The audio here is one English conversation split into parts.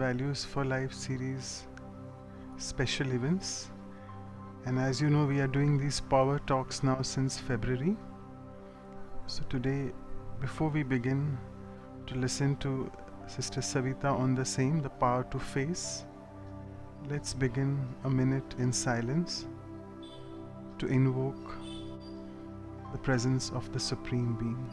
Values for Life series special events. And as you know, we are doing these power talks now since February. So today, before we begin to listen to Sister Savita on the same, the power to face, let's begin a minute in silence to invoke the presence of the Supreme Being.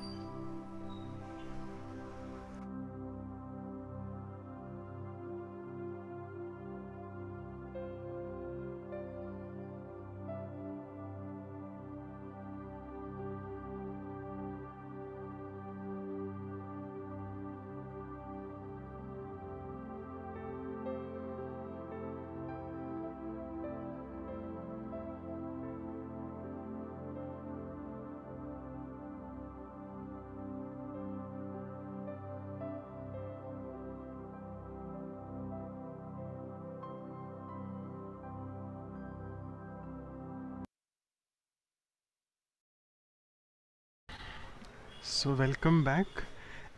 So welcome back,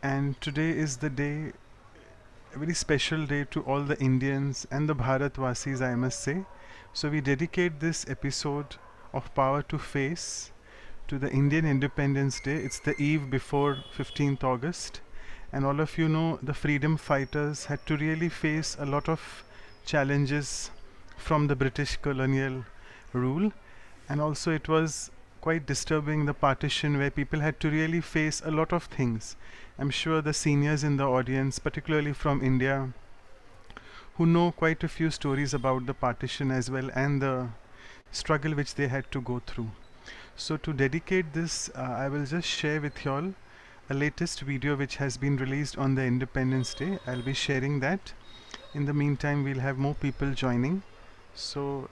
and today is the day, a very special day to all the Indians and the Bharatvasis, I must say. So we dedicate this episode of Power to Face to the Indian Independence Day. It's the eve before 15th August, and all of you know the freedom fighters had to really face a lot of challenges from the British colonial rule, and also it was quite disturbing, the partition, where people had to really face a lot of things. I'm sure the seniors in the audience, particularly from India, who know quite a few stories about the partition as well and the struggle which they had to go through. So to dedicate this, I will just share with you all a latest video which has been released on the Independence Day. I'll be sharing that. In the meantime, we'll have more people joining. So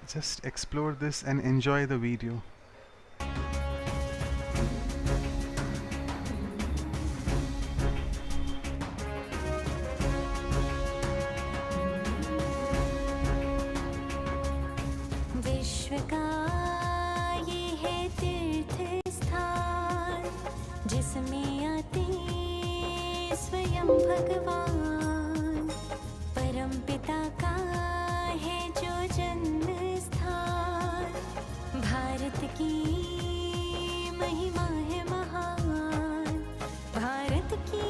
just explore this and enjoy the video. विश्व का ये है तीर्थ स्थान जिसमें आते स्वयं भगवान, परम पिता का है जो जन्म स्थान। भारत की महिमा है महान, भारत की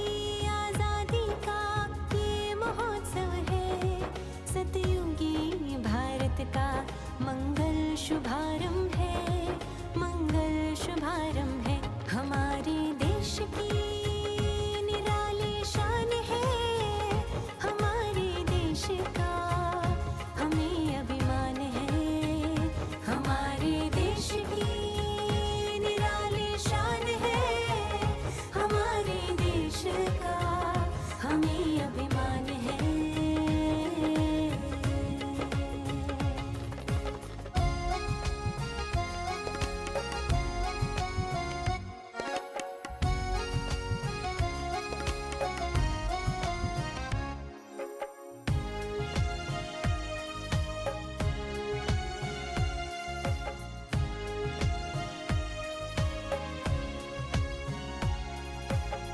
आजादी का ये महोत्सव है। सतयुगी भारत का मंगल शुभारंभ है, मंगल शुभारंभ है। हमारे देश की निराली शान है, हमारे देश का हमें अभिमान है। हमारे देश की निराली शान है, हमारे देश का हमें अभिमान है।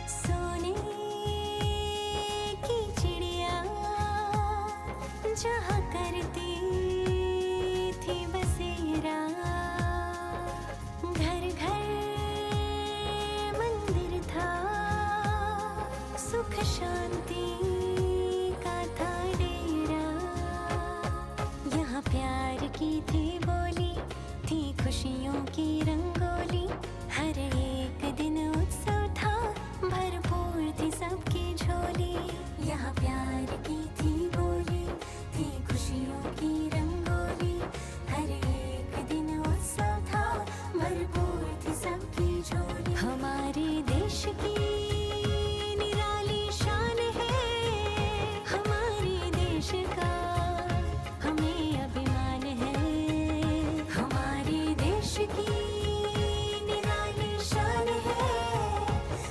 सोने की चिड़िया जहाँ करती थी बसेरा, घर घर मंदिर था, सुख शांति का था डेरा। यहाँ प्यार की थी बोली, थी खुशियों की रंगोली। हर एक दिन उत्सव था, भरपूर थी सबकी झोली। यहाँ प्यार की थी बोली, थी खुशियों की रंगोली। हर एक दिन उत्सव था, भरपूर थी सबकी झोली। हमारे देश की निराली शान है, हमारे देश का हमें अभिमान है। हमारे देश की निराली शान है,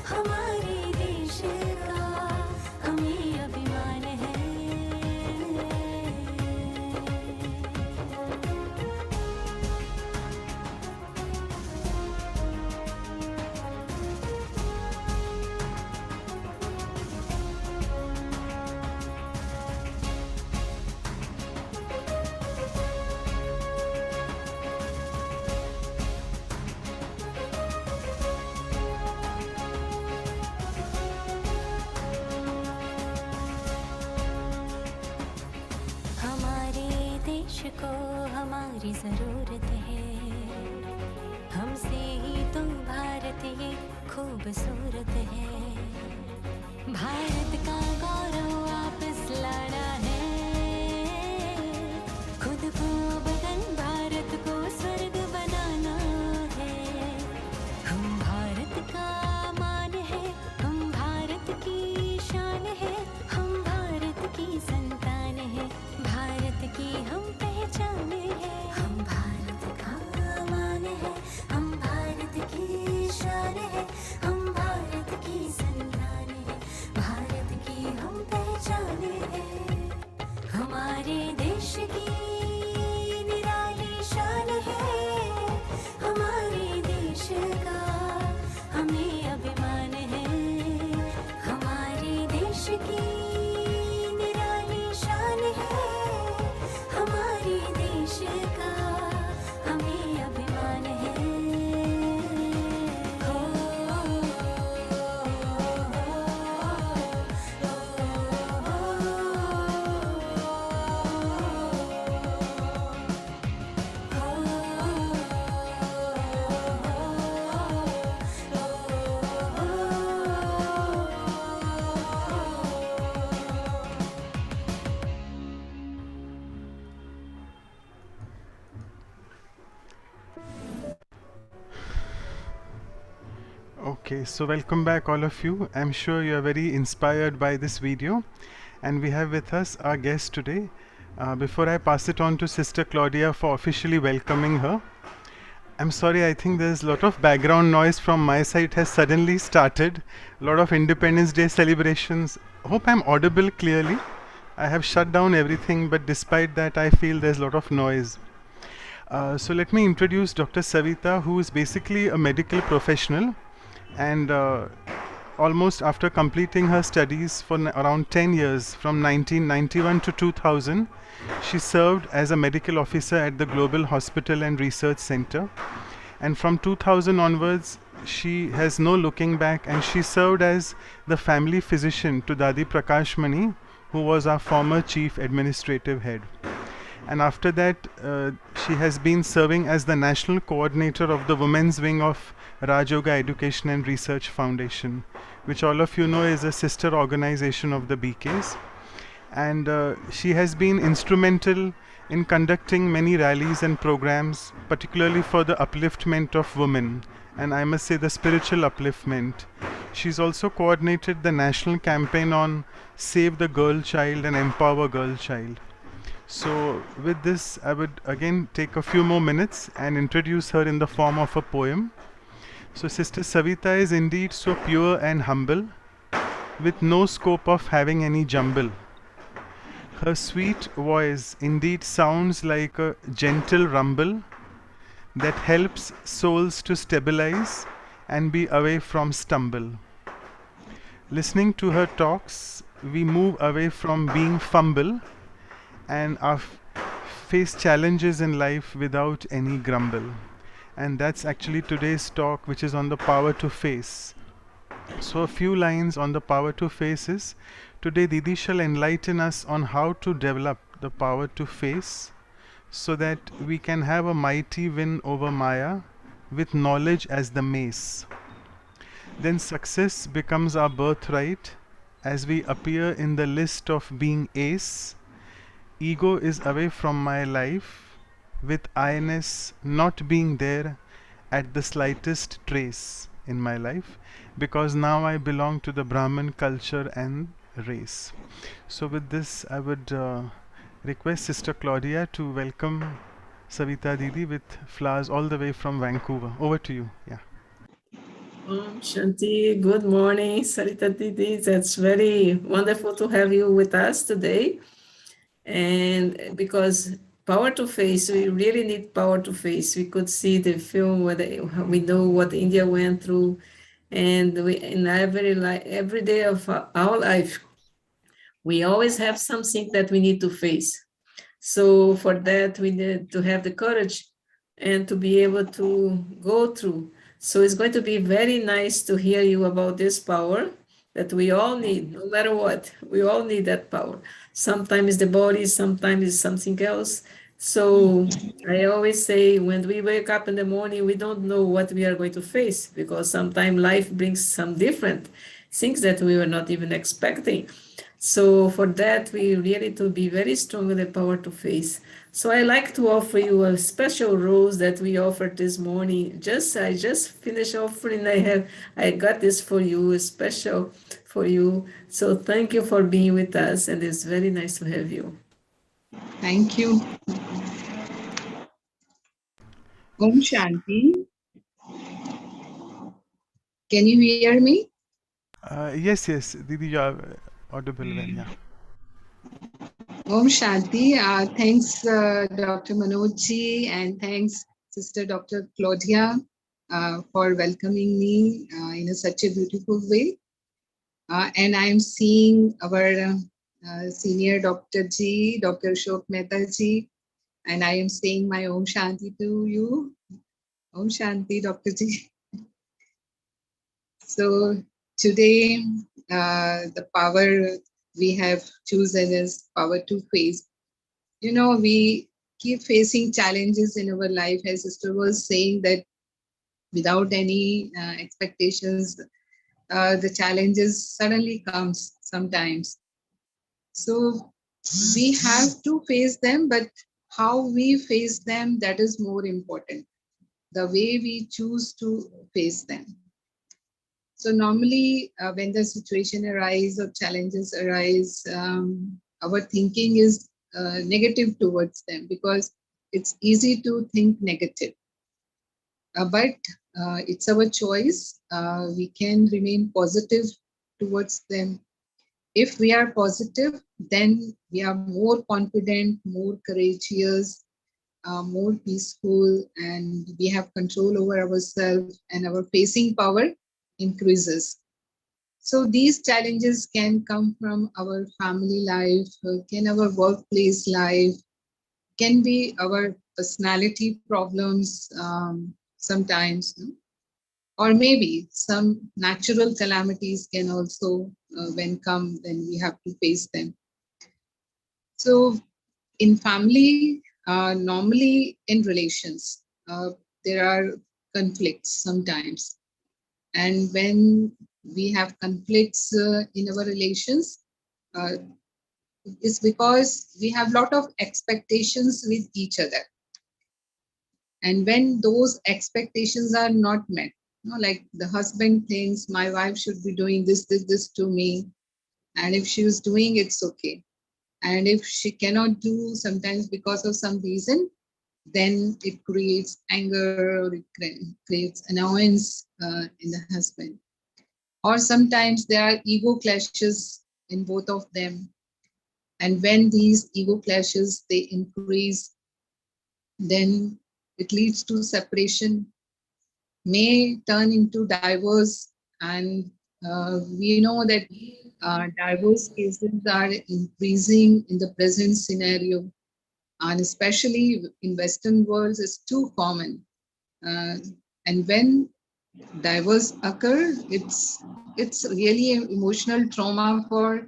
हमारे देश का हमें अभिमान है। को हमारी ज़रूरत है, हमसे ही तो भारत ये खूबसूरत है। भारत का गौरव वापस लाना है, खुद को बदल भारत को स्वर्ग बनाना है। हम भारत का मान है, हम भारत की शान है, हम भारत की संतान है, भारत की हम पहचान है। हम भारत का मान है, हम भारत की शान है, हम भारत की संतान है, भारत की हम पहचान है। हमारे देश की निराली शान है, हमारे देश का हमें अभिमान है। हमारे देश की निराली शान है, हमारे देश का हमें अभिमान है। हो, Okay, so welcome back all of you. I'm sure you are very inspired by this video, and we have with us our guest today. Before I pass it on to Sister Claudia for officially welcoming her, I'm sorry, I think there's a lot of background noise from my side has suddenly started. A lot of Independence Day celebrations. Hope I'm audible clearly. I have shut down everything, but despite that, I feel there's a lot of noise. So let me introduce Dr. Savita, who is basically a medical professional, and almost after completing her studies for around 10 years, from 1991 to 2000, she served as a medical officer at the Global Hospital and Research Center. And from 2000 onwards, she has no looking back, and she served as the family physician to Dadi Prakashmani, who was our former chief administrative head. And after that, she has been serving as the national coordinator of the women's wing of Raj Yoga Education and Research Foundation, which all of you know is a sister organization of the BKs. And she has been instrumental in conducting many rallies and programs, particularly for the upliftment of women, and I must say the spiritual upliftment. She's also coordinated the national campaign on Save the Girl Child and Empower Girl Child. So with this, I would again take a few more minutes and introduce her in the form of a poem. So Sister Savita is indeed so pure and humble, with no scope of having any jumble. Her sweet voice indeed sounds like a gentle rumble that helps souls to stabilize and be away from stumble. Listening to her talks, we move away from being fumble and face challenges in life without any grumble. And that's actually today's talk, which is on the power to face. So a few lines on the power to face is, today Didi shall enlighten us on how to develop the power to face, so that we can have a mighty win over Maya with knowledge as the mace. Then success becomes our birthright as we appear in the list of being ace. Ego is away from my life, with I-ness not being there at the slightest trace in my life, because now I belong to the Brahman culture and race. So with this, I would request Sister Claudia to welcome Savita Didi with flowers all the way from Vancouver. Over to you. Yeah. Shanti, good morning, Sarita Didi. That's very wonderful to have you with us today. And because power to face, we really need power to face. We could see the film where we know what India went through, and we in every day of our life, we always have something that we need to face. So for that, we need to have the courage and to be able to go through. So it's going to be very nice to hear you about this power that we all need, no matter what. We all need that power. Sometimes the body, sometimes it's something else. So I always say when we wake up in the morning, we don't know what we are going to face because sometimes life brings some different things that we were not even expecting. So for that, we really to be very strong in the power to face. So I like to offer you a special rose that we offered this morning. I just finished offering. I got this for you, special for you. So thank you for being with us, and it's very nice to have you. Thank you. Om Shanti. Can you hear me? Yes, yes, Didi, you are audible well, yeah. Om Shanti. Thanks, Dr. Manoj ji, and thanks, Sister Dr. Claudia, for welcoming me in such a beautiful way. And I am seeing our senior Dr. Ji, Dr. Ashok Mehta ji, and I am saying my Om Shanti to you. Om Shanti, Dr. Ji. So today, the power we have chosen is power to face. You know, we keep facing challenges in our life. As Sister was saying that without any expectations, the challenges suddenly comes sometimes. So we have to face them, but how we face them, that is more important. The way we choose to face them. So normally, when the situation arise or challenges arise, our thinking is negative towards them because it's easy to think negative. But it's our choice. We can remain positive towards them. If we are positive, then we are more confident, more courageous, more peaceful, and we have control over ourselves, and our facing power increases. So these challenges can come from our family life, can our workplace life, can be our personality problems sometimes, no? Or maybe some natural calamities can also, when come, then we have to face them. So in family, normally in relations, there are conflicts sometimes. And when we have conflicts in our relations, uh, it's because we have a lot of expectations with each other. And when those expectations are not met, you know, like the husband thinks my wife should be doing this to me. And if she is doing, it's okay. And if she cannot do sometimes because of some reason, then it creates anger or it creates annoyance in the husband. Or sometimes there are ego clashes in both of them. And when these ego clashes, they increase, then it leads to separation, may turn into divorce. And we know that divorce cases are increasing in the present scenario. And especially in Western worlds, it's too common. Uh, and when divorce occur, it's really an emotional trauma for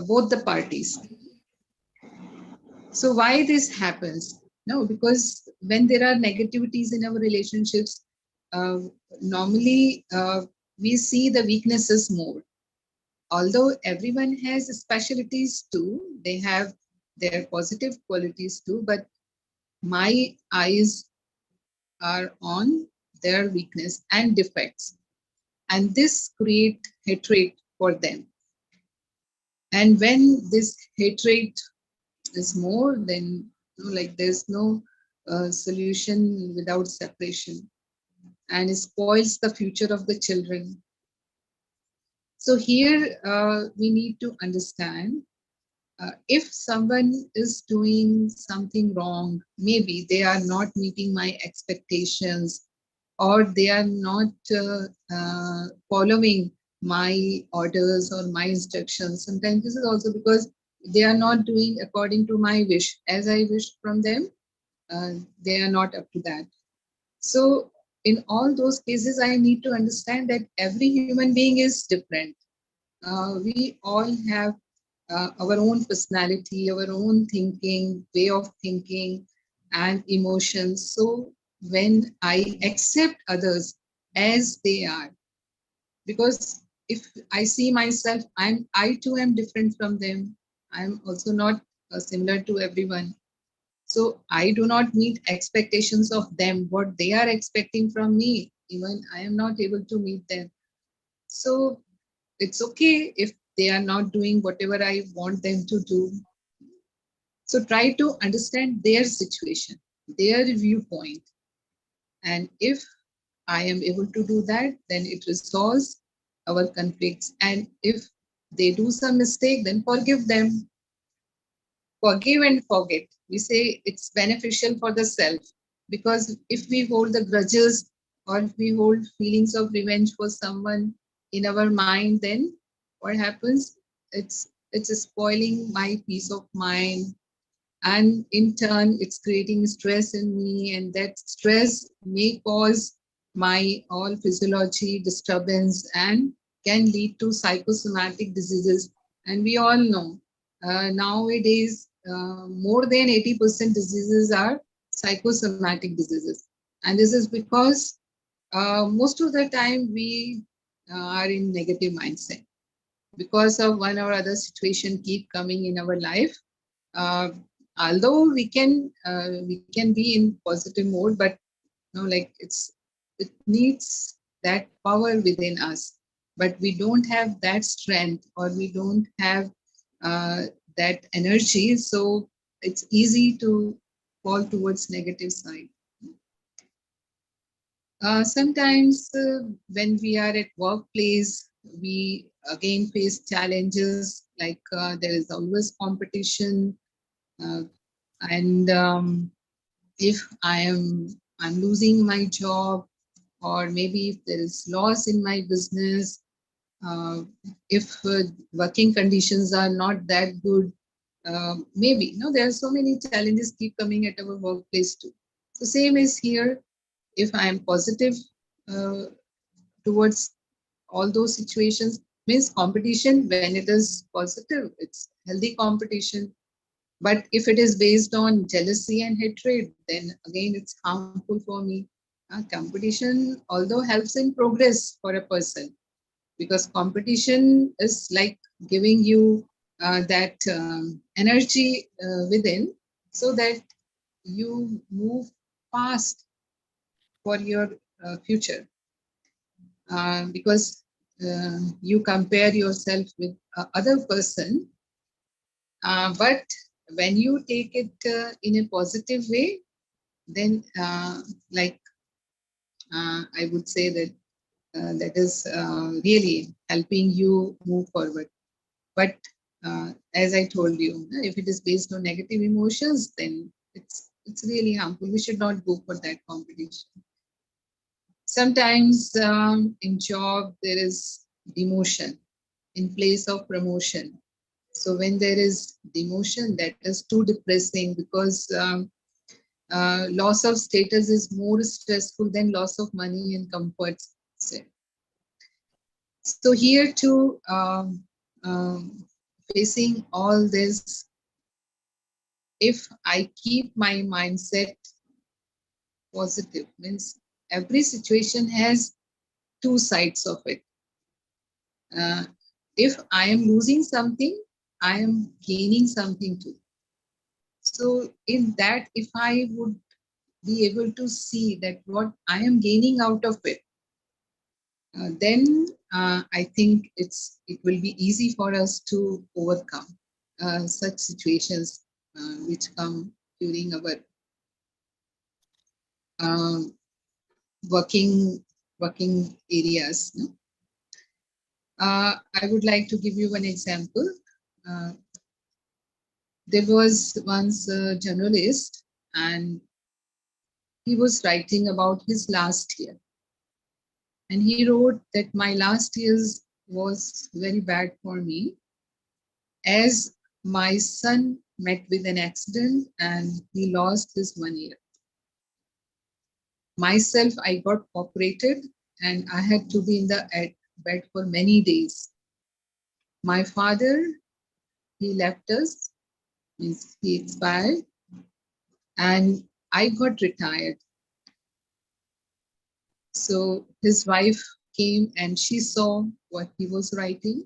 both the parties. So why this happens? No, because when there are negativities in our relationships, uh, normally we see the weaknesses more. Although everyone has specialties too, they have their positive qualities too, but my eyes are on their weakness and defects, and this create hatred for them. And when this hatred is more, then you know, like there's no solution without separation, and it spoils the future of the children. So here we need to understand, if someone is doing something wrong, maybe they are not meeting my expectations, or they are not following my orders or my instructions. Sometimes this is also because they are not doing according to my wish, as I wished from them. They are not up to that. So in all those cases, I need to understand that every human being is different. We all have our own personality, our own thinking, way of thinking. and emotions. So when I accept others as they are, because if I see myself, I too am different from them. I'm also not similar to everyone. So I do not meet expectations of them, what they are expecting from me. Even I am not able to meet them. So it's okay if they are not doing whatever I want them to do. So try to understand their situation, their viewpoint. And if I am able to do that, then it resolves our conflicts. And if they do some mistake, then forgive them. Forgive and forget. We say it's beneficial for the self, because if we hold the grudges or if we hold feelings of revenge for someone in our mind, then what happens? It's spoiling my peace of mind, and in turn it's creating stress in me, and that stress may cause my all physiology disturbance and can lead to psychosomatic diseases. And we all know nowadays more than 80% diseases are psychosomatic diseases, and this is because most of the time we are in negative mindset because of one or other situation keep coming in our life. uh, Although we can be in positive mode, but like it needs that power within us, but we don't have that strength, or we don't have uh, that energy, so it's easy to fall towards negative side. Sometimes when we are at workplace, we again face challenges like there is always competition, uh, and if I'm losing my job, or maybe if there is loss in my business, uh, if working conditions are not that good, maybe there are so many challenges keep coming at our workplace too. So same is here. If I am positive uh, towards all those situations, means competition, when it is positive, it's healthy competition. But if it is based on jealousy and hatred, then again it's harmful for me. Competition, although, helps in progress for a person, because competition is like giving you that energy within, so that you move fast for your future, because you compare yourself with other person. But when you take it in a positive way, then like I would say that that is really helping you move forward. But as I told you, if it is based on negative emotions, then it's really harmful. We should not go for that competition. Sometimes in job there is demotion in place of promotion. So when there is demotion, that is too depressing, because loss of status is more stressful than loss of money and comforts. So here too, facing all this, if I keep my mindset positive, means every situation has two sides of it. Uh, if I am losing something, I am gaining something too. So in that, if I would be able to see that what I am gaining out of it, then I think it will be easy for us to overcome such situations which come during our um, working working areas. No? I would like to give you one example. Uh, there was once a journalist, and he was writing about his last year. And he wrote that my last years was very bad for me, as my son met with an accident and he lost his 1 year. Myself, I got operated and I had to be in the bed for many days. My father, he left us, means he expired, and I got retired. So his wife came and she saw what he was writing,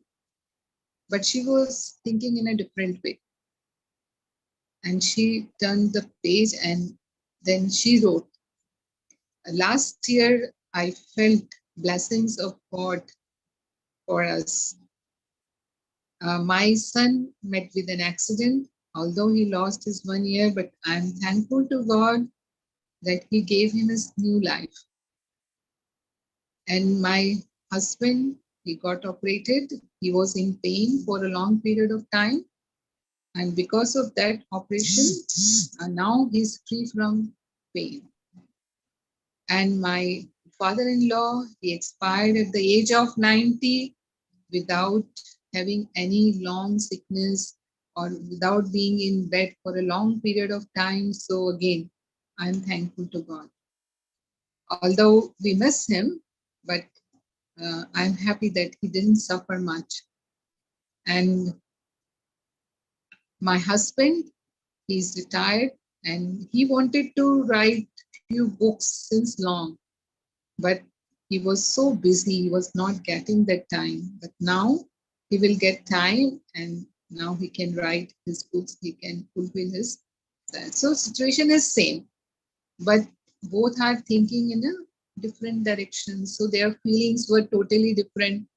but she was thinking in a different way. And she turned the page and then she wrote, last year I felt blessings of God for us. My son met with an accident, although he lost his 1 year, but I'm thankful to God that he gave him his new life. And my husband, he got operated. He was in pain for a long period of time. And because of that operation, now he's free from pain. And my father-in-law, he expired at the age of 90 without having any long sickness or without being in bed for a long period of time. So again, I'm thankful to God. Although we miss him, but I'm happy that he didn't suffer much. And my husband, he's retired and he wanted to write few books since long, but he was so busy, he was not getting that time. But now he will get time and now he can write his books, he can fulfill his. So situation is same, but both are thinking in a different direction. So their feelings were totally different.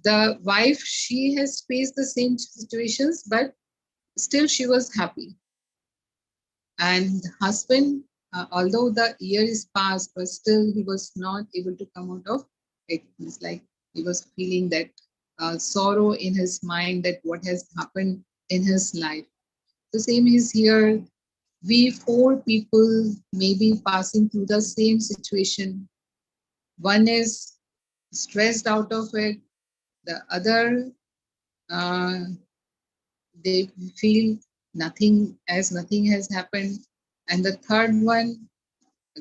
The wife, she has faced the same situations, but still she was happy. And the husband, although the year is past, but still he was not able to come out of it. It's like he was feeling that sorrow in his mind that what has happened in his life. The same is here. We four people may be passing through the same situation. One is stressed out of it. The other, uh, they feel nothing has happened. And the third one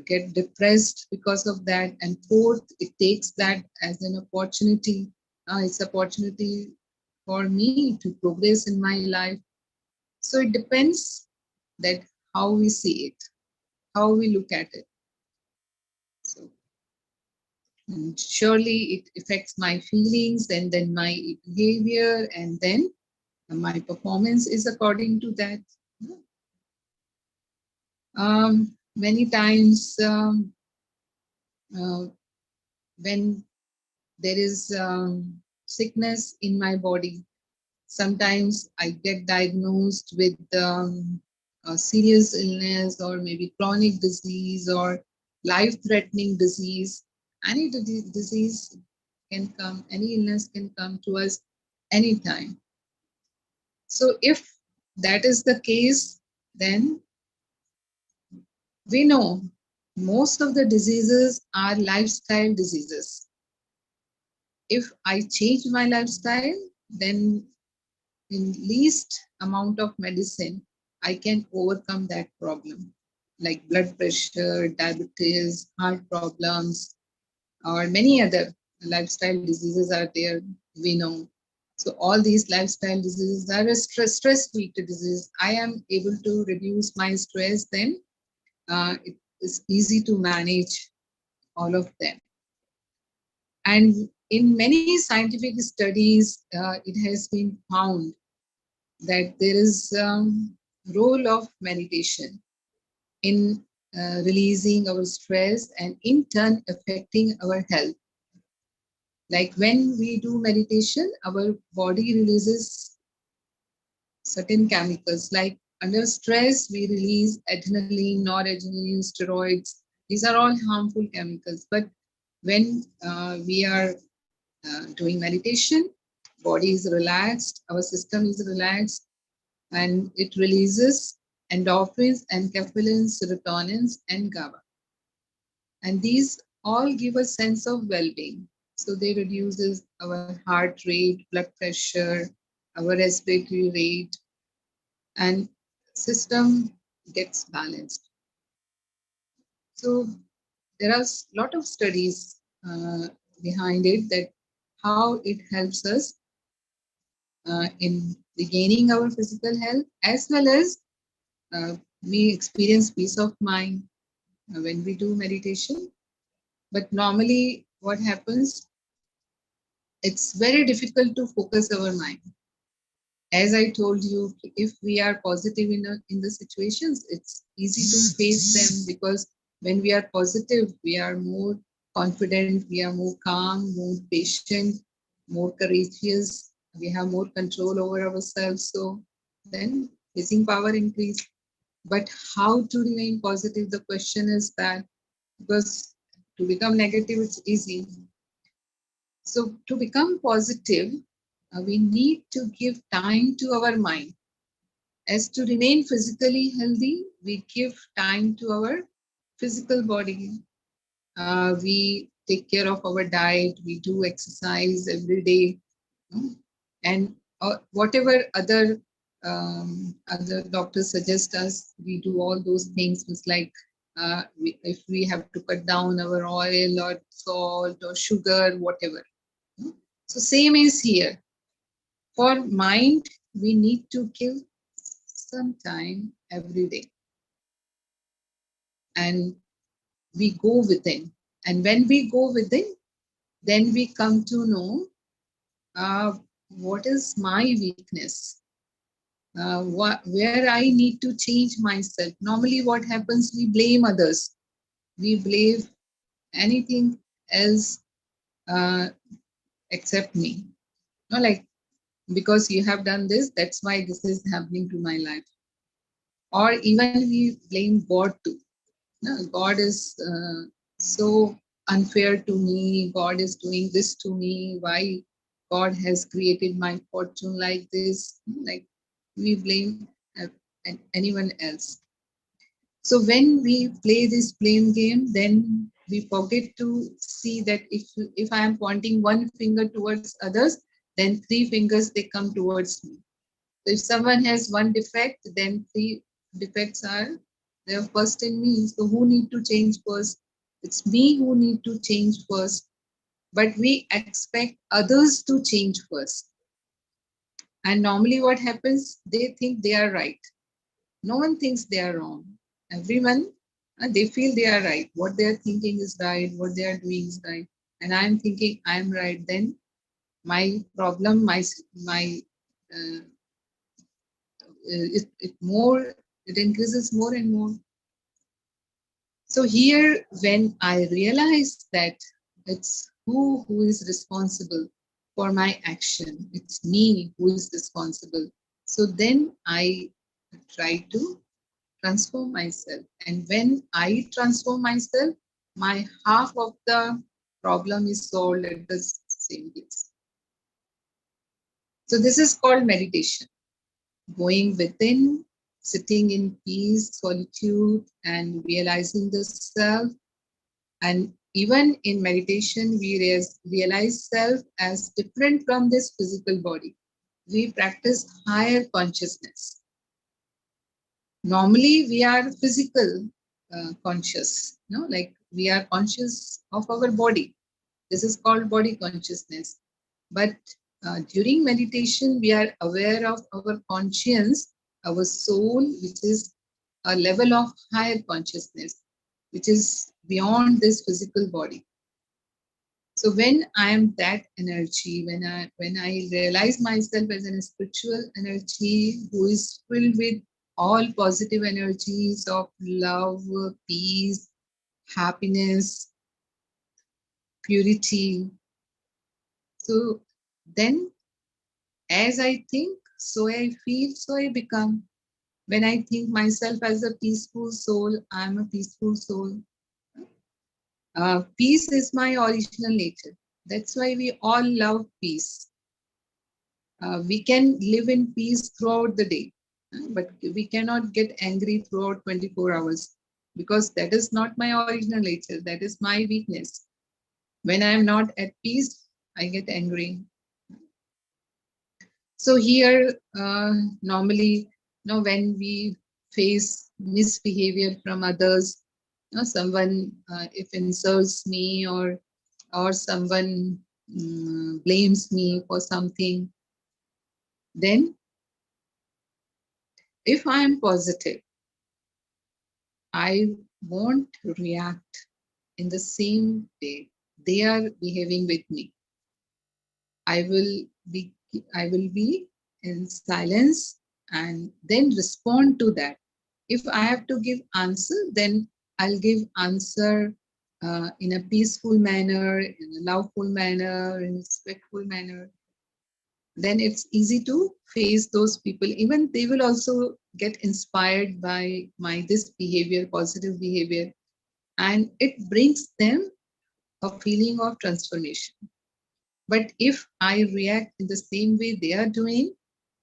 get depressed because of that. And fourth, it takes that as an opportunity. It's opportunity for me to progress in my life. So it depends that how we see it, how we look at it. So and surely it affects my feelings and then my behavior and then my performance is according to that. Many times uh, when there is sickness in my body, sometimes I get diagnosed with a serious illness or maybe chronic disease or life-threatening disease. Any disease can come, any illness can come to us anytime. So if that is the case, then we know most of the diseases are lifestyle diseases. If I change my lifestyle, then in least amount of medicine, I can overcome that problem, like blood pressure, diabetes, heart problems, or many other lifestyle diseases are there, we know. So all these lifestyle diseases are a stress-related disease. I am able to reduce my stress, then it is easy to manage all of them. And in many scientific studies, it has been found that there is role of meditation in releasing our stress and in turn affecting our health. Like when we do meditation, our body releases certain chemicals. Like under stress, we release adrenaline, noradrenaline, steroids. These are all harmful chemicals. But when we are doing meditation, body is relaxed, our system is relaxed, and it releases endorphins, enkephalins, serotonins, and GABA. And these all give a sense of well-being. So they reduces our heart rate, blood pressure, our respiratory rate, and system gets balanced. So there are a lot of studies behind it that how it helps us in regaining our physical health as well as We experience peace of mind when we do meditation. But normally, what happens? It's very difficult to focus our mind. As I told you, if we are positive in the situations, it's easy to face them, because when we are positive, we are more confident, we are more calm, more patient, more courageous, we have more control over ourselves. So then facing power increase. But how to remain positive? The question is that, because to become negative, it's easy. So to become positive, we need to give time to our mind. As to remain physically healthy, we give time to our physical body. We take care of our diet, we do exercise every day, and whatever other doctors suggest us, we do all those things. It's like if we have to cut down our oil or salt or sugar, whatever. So same is here. For mind, we need to give some time every day, and we go within. And when we go within, then we come to know what is my weakness, where I need to change myself. Normally, what happens? We blame others. We blame anything else uh, except me. No, like, because you have done this, that's why this is happening to my life. Or even we blame God too. No, God is so unfair to me. God is doing this to me. Why God has created my fortune like this? Like, we blame anyone else. So when we play this blame game, then we forget to see that if I am pointing one finger towards others, then three fingers they come towards me. So if someone has one defect, then three defects are there first in me. So who need to change first? It's me who need to change first. But we expect others to change first. And normally what happens? They think they are right. No one thinks they are wrong. Everyone, they feel they are right. What they are thinking is right. What they are doing is right. And I'm thinking I'm right. Then my problem, my uh, it increases more and more. So here, when I realize that it's who is responsible for my action, it's me who is responsible. So then I try to transform myself. And when I transform myself, my half of the problem is solved at the same place. So this is called meditation. Going within, sitting in peace, solitude, and realizing the self. And even in meditation, we realize self as different from this physical body. We practice higher consciousness. Normally, we are physical conscious, like we are conscious of our body. This is called body consciousness. But during meditation, we are aware of our conscience, our soul, which is a level of higher consciousness, which is beyond this physical body. So when I am that energy, when I realize myself as a spiritual energy who is filled with all positive energies of love, peace, happiness, purity. So then, as I think, so I feel, so I become. When I think myself as a peaceful soul, I'm a peaceful soul. Peace is my original nature. That's why we all love peace. We can live in peace throughout the day, but we cannot get angry throughout 24 hours, because that is not my original nature. That is my weakness. When I am not at peace, I get angry. So here, normally, when we face misbehavior from others, someone if insults me, or someone blames me for something, then if I am positive, I won't react in the same way they are behaving with me. I will be I will be in silence and then respond to that. If I have to give answer, then I'll give answer in a peaceful manner, in a loveful manner, in a respectful manner. Then it's easy to face those people. Even they will also get inspired by my this behavior, positive behavior, and it brings them a feeling of transformation. But if I react in the same way they are doing,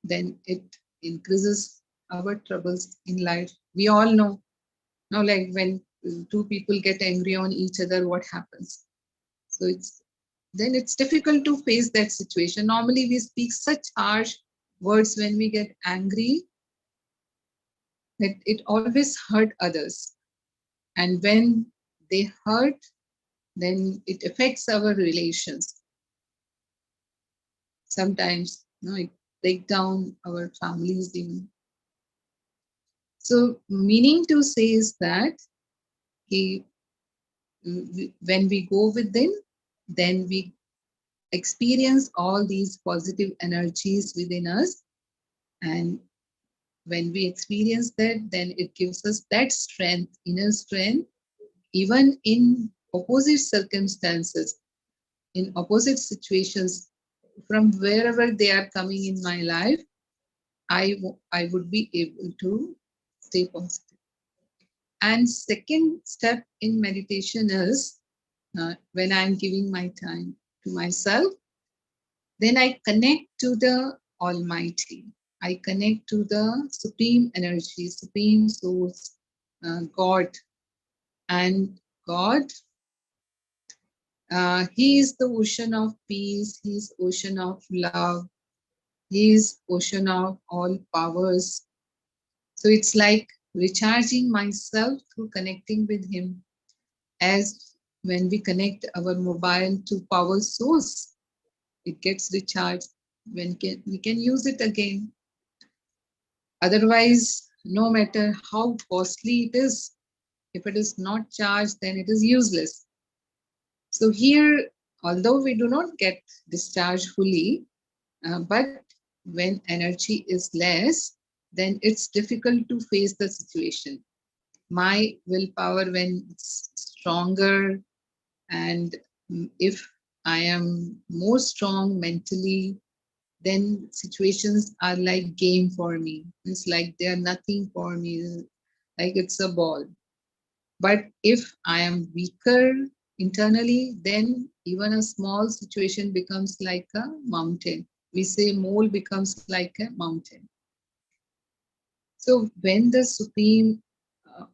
then it increases our troubles in life. We all know now, like when two people get angry on each other, what happens? So it's difficult to face that situation. Normally, we speak such harsh words when we get angry that it always hurt others. And when they hurt, then it affects our relations. Sometimes, it break down our families even. So, meaning to say is that he, when we go within, then we experience all these positive energies within us. And when we experience that, then it gives us that strength, inner strength, even in opposite circumstances, in opposite situations, from wherever they are coming in my life, I would be able to stay positive. And second step in meditation is when I'm giving my time to myself, then I connect to the Almighty. I connect to the Supreme Energy, Supreme Source, God. And God, He is the ocean of peace, He is ocean of love, He is ocean of all powers. So it's like recharging myself through connecting with Him, as when we connect our mobile to power source, it gets recharged. When we can use it again. Otherwise, no matter how costly it is, if it is not charged, then it is useless. So here, although we do not get discharged fully, but when energy is less, then it's difficult to face the situation. My willpower, when it's stronger, and if I am more strong mentally, then situations are like game for me. It's like they are nothing for me, like it's a ball. But if I am weaker internally, then even a small situation becomes like a mountain. We say mole becomes like a mountain. So when the Supreme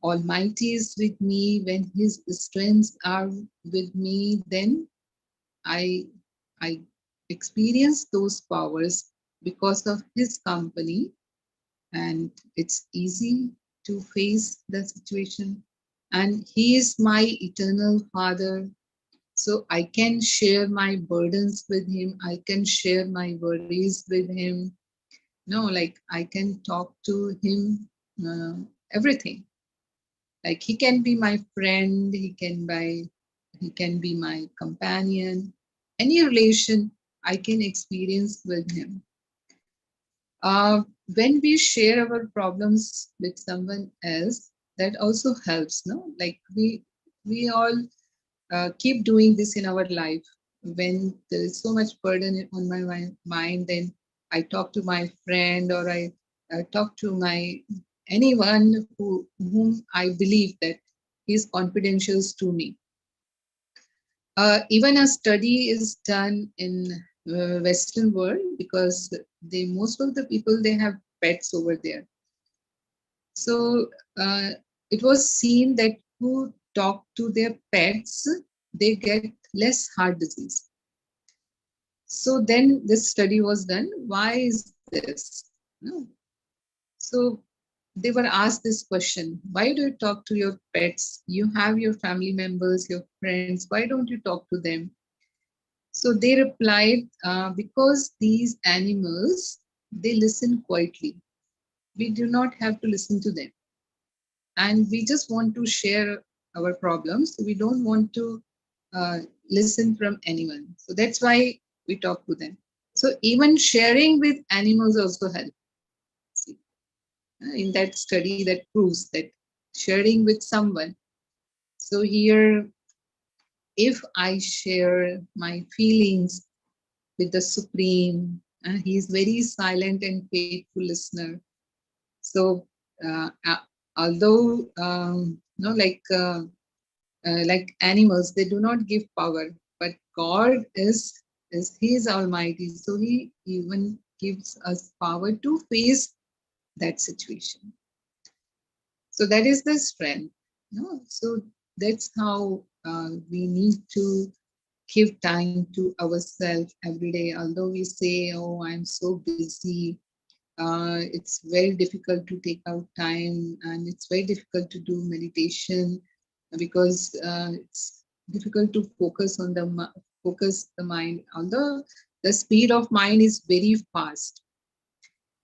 Almighty is with me, when His strengths are with me, then I I experience those powers because of His company, and it's easy to face the situation. And He is my eternal Father, so I can share my burdens with Him. I can share my worries with Him. No, like I can talk to Him, everything. Like He can be my friend. He can be my companion. Any relation I can experience with Him. When we share our problems with someone else, that also helps. No, like we all keep doing this in our life. When there is so much burden on my mind, then I talk to my friend, or I talk to my anyone whom I believe that is confidential to me. Even a study is done in Western world, because most of the people, they have pets over there. So it was seen that who talk to their pets, they get less heart disease. So then this study was done. Why is this? No. So they were asked this question: why do you talk to your pets? You have your family members, your friends. Why don't you talk to them? So they replied, because these animals, they listen quietly. We do not have to listen to them. and we just want to share our problems. We don't want to uh, listen from anyone. So that's why we talk to them. So even sharing with animals also helps. See, in that study that proves that sharing with someone. So here, if I share my feelings with the Supreme, he is very silent and faithful listener. So although like animals, they do not give power, but God is He is Almighty. So He even gives us power to face that situation. So that is the strength. No, so that's how we need to give time to ourselves every day. Although we say, "Oh, I'm so busy," it's very difficult to take out time, and it's very difficult to do meditation because it's difficult to focus on focus the mind. Although the speed of mind is very fast,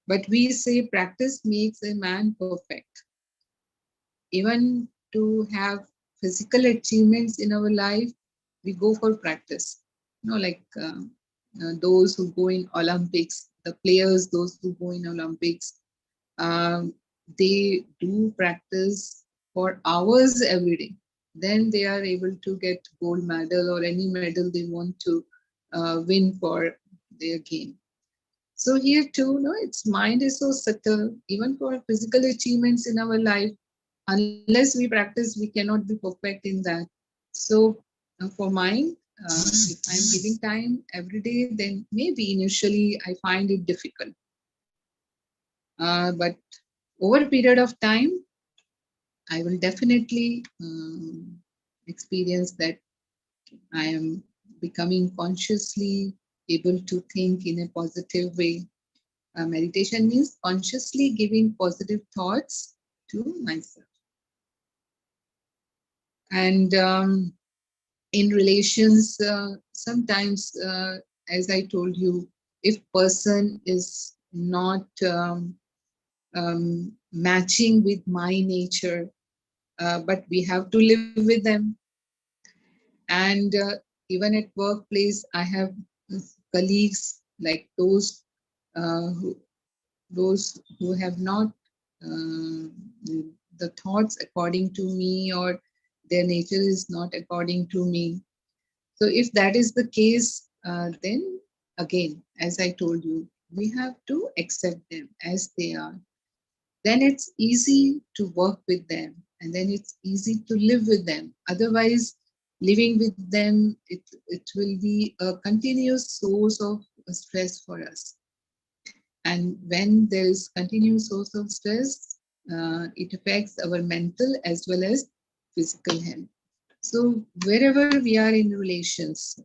but we say practice makes a man perfect. Even to have physical achievements in our life, we go for practice. Like those who go in Olympics, the players, those who go in Olympics, um, they do practice for hours every day. Then they are able to get gold medal or any medal they want to win for their game. So here too, no, its mind is so subtle. Even for physical achievements in our life, unless we practice, we cannot be perfect in that. So for mine, if I'm giving time every day, then maybe initially I find it difficult. But over a period of time, I will definitely experience that I am becoming consciously able to think in a positive way. Meditation means consciously giving positive thoughts to myself. And in relations, sometimes, as I told you, if person is not matching with my nature, but we have to live with them. And even at workplace, I have colleagues like uh, those who have not uh, the thoughts according to me, or their nature is not according to me. So if that is the case, then again, as I told you, we have to accept them as they are. Then it's easy to work with them, and then it's easy to live with them. Otherwise, living with them, it will be a continuous source of stress for us. And when there is continuous source of stress, it affects our mental as well as physical health. So wherever we are in relations,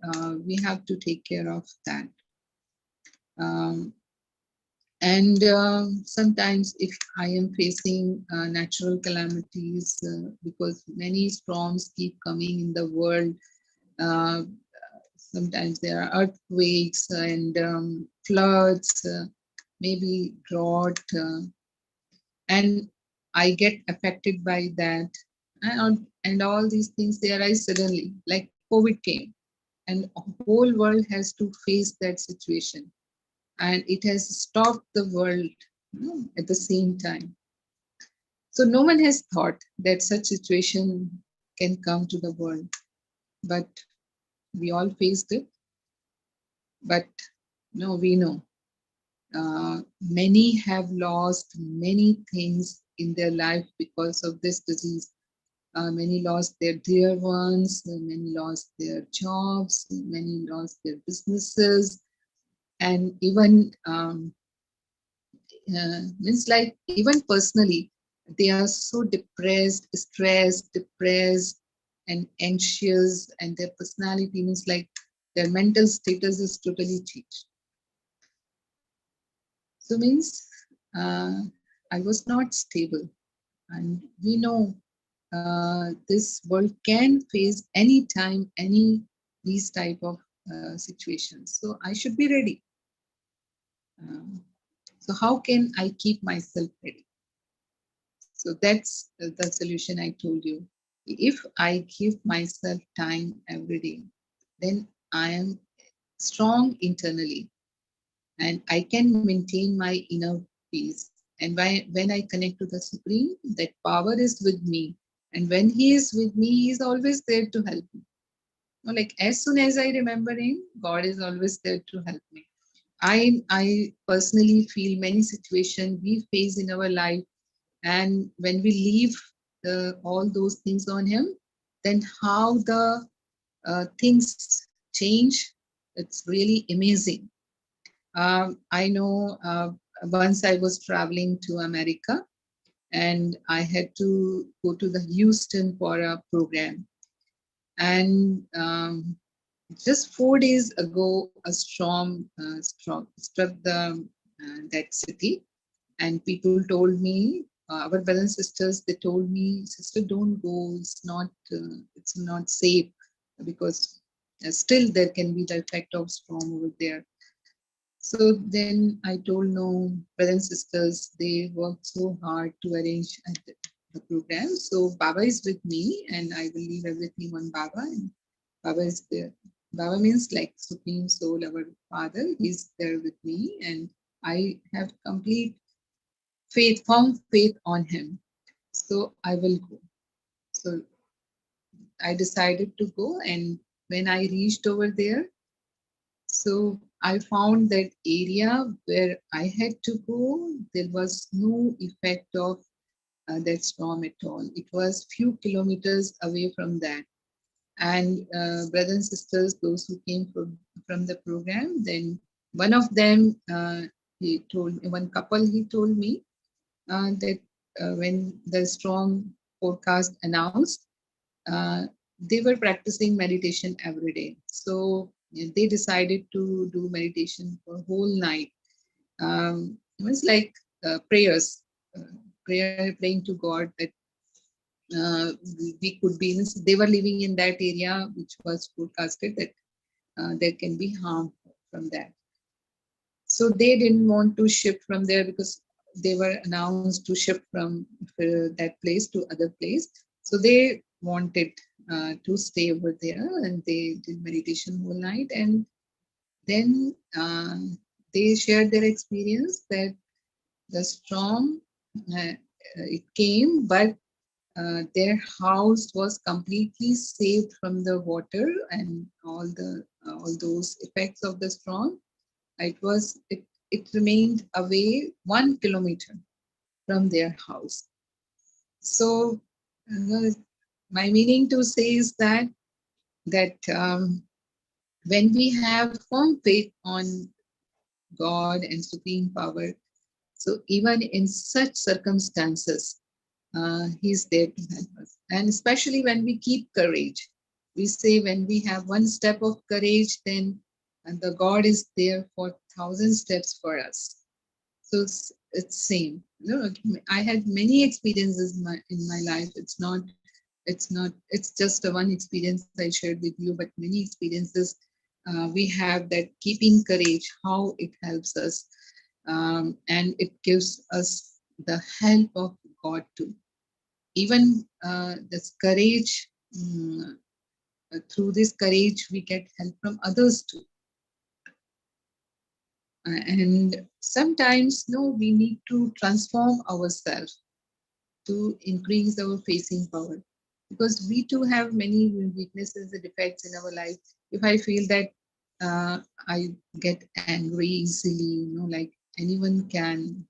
we have to take care of that. Um, and sometimes if I am facing natural calamities, because many storms keep coming in the world, uh, sometimes there are earthquakes and floods, maybe drought, and I get affected by that. And all these things, they arise suddenly, like COVID came, and whole world has to face that situation, and it has stopped the world, at the same time. So no one has thought that such situation can come to the world, but we all faced it. But no, we know many have lost many things in their life because of this disease. Many lost their dear ones, many lost their jobs, many lost their businesses, and even means like even personally, they are so depressed, stressed, depressed, and anxious, and their personality means like their mental status is totally changed. So means I was not stable, and we know this world can face any time any these type of situations. So I should be ready. Um, so how can I keep myself ready? So that's the solution I told you. If I give myself time every day, then I am strong internally and I can maintain my inner peace. And when I connect to the Supreme, that power is with me. And when He is with me, He is always there to help me. Like as soon as I remember Him, God is always there to help me. I personally feel many situations we face in our life, and when we leave all those things on Him, then how the things change. It's really amazing. I know once I was traveling to America and I had to go to the Houston for a program. And just 4 days ago, a storm struck that city, and people told me, our brothers and sisters, they told me, sister, don't go. It's not safe because still there can be the effect of storm over there. So then I told no, brothers and sisters, they worked so hard to arrange the program. So Baba is with me and I will leave everything on Baba. And Baba is there. Baba means like Supreme Soul, our Father. He's there with me and I have complete faith, firm faith on him. So I will go. So I decided to go, and when I reached over there, so I found that area where I had to go, there was no effect of that storm at all. It was few kilometers away from that. And brothers and sisters, those who came from the program, then one of them, he told me, one couple, he told me that when the storm forecast announced, uh, they were practicing meditation every day. So they decided to do meditation for whole night. It was like prayers, praying to God that we could be. They were living in that area which was forecasted that there can be harm from that. So they didn't want to shift from there because they were announced to shift from that place to other place. So they wanted to stay over there, and they did meditation whole night. And then they shared their experience that the storm it came, but their house was completely saved from the water and all those effects of the storm. It remained away 1 kilometer from their house. So my meaning to say is that when we have firm faith on God and supreme power, so even in such circumstances, He's there to help us. And especially when we keep courage, we say when we have one step of courage, then and the God is there for 1,000 steps for us. So it's same. I had many experiences in my life. It's just a one experience I shared with you, but many experiences we have that keeping courage, how it helps us, and it gives us the help of God too. Even this courage, through this courage, we get help from others too. And sometimes, no, we need to transform ourselves to increase our facing power, because we too have many weaknesses and defects in our life. If I feel that I get angry easily, like anyone can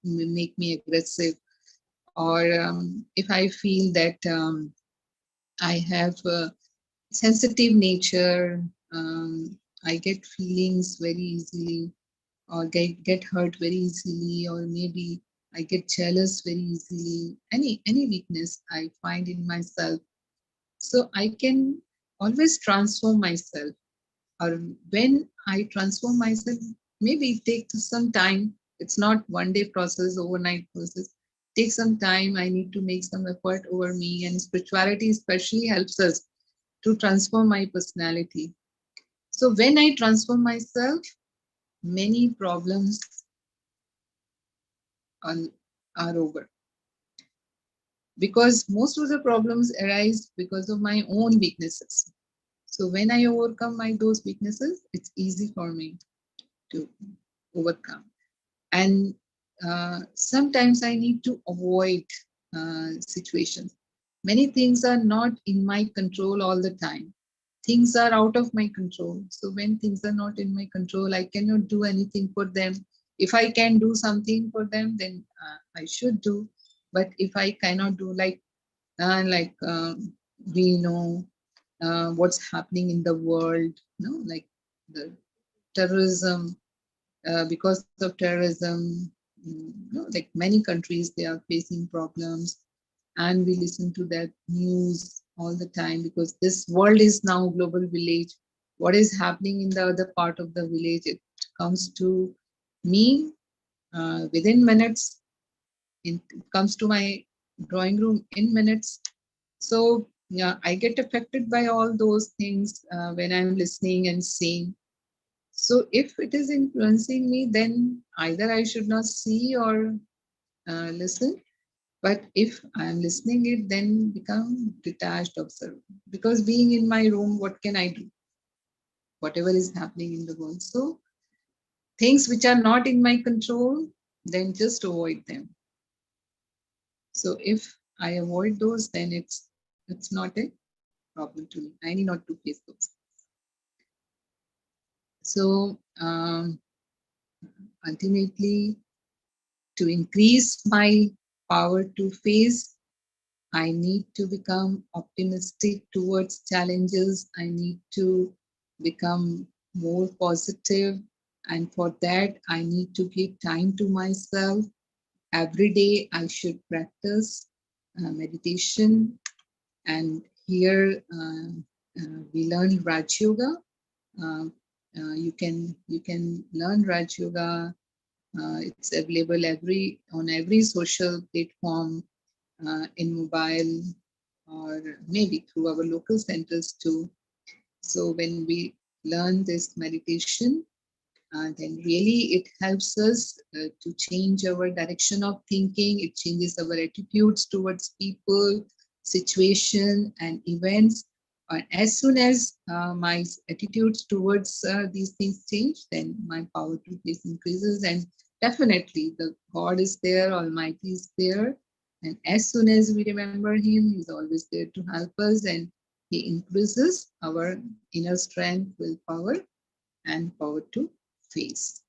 make me aggressive, or if I feel that I have a sensitive nature, I get feelings very easily, or get hurt very easily, or maybe I get jealous very easily. Any weakness I find in myself, so I can always transform myself. Or when I transform myself, maybe it takes some time. It's not one day process, overnight process. Take some time. I need to make some effort over me, and spirituality especially helps us to transform my personality. So when I transform myself, many problems are over. Because most of the problems arise because of my own weaknesses. So when I overcome those weaknesses, it's easy for me to overcome. And sometimes I need to avoid situations. Many things are not in my control all the time. Things are out of my control. So when things are not in my control, I cannot do anything for them. If I can do something for them, then I should do. But if I cannot do, we know what's happening in the world, like the terrorism. Because of terrorism, like many countries, they are facing problems, and we listen to that news all the time because this world is now global village. What is happening in the other part of the village, it comes to me within minutes. It comes to my drawing room in minutes. So yeah, I get affected by all those things when I'm listening and seeing. So if it is influencing me, then either I should not see or listen. But if I'm listening it, then become detached observer. Because being in my room, what can I do? Whatever is happening in the world. So things which are not in my control, then just avoid them. So if I avoid those, then it's not a problem to me. I need not to face those. So ultimately, to increase my power to face, I need to become optimistic towards challenges. I need to become more positive. And for that, I need to give time to myself. Every day, I should practice meditation. And here, we learn Raj Yoga. Uh, you can learn Raj Yoga. It's available on every social platform, in mobile, or maybe through our local centers too. So when we learn this meditation, then really it helps us to change our direction of thinking. It changes our attitudes towards people, situation, and events. And as soon as my attitudes towards these things change, then my power to face increases. And definitely, the God is there, Almighty is there. And as soon as we remember Him, He's always there to help us, and He increases our inner strength, willpower, and power to face.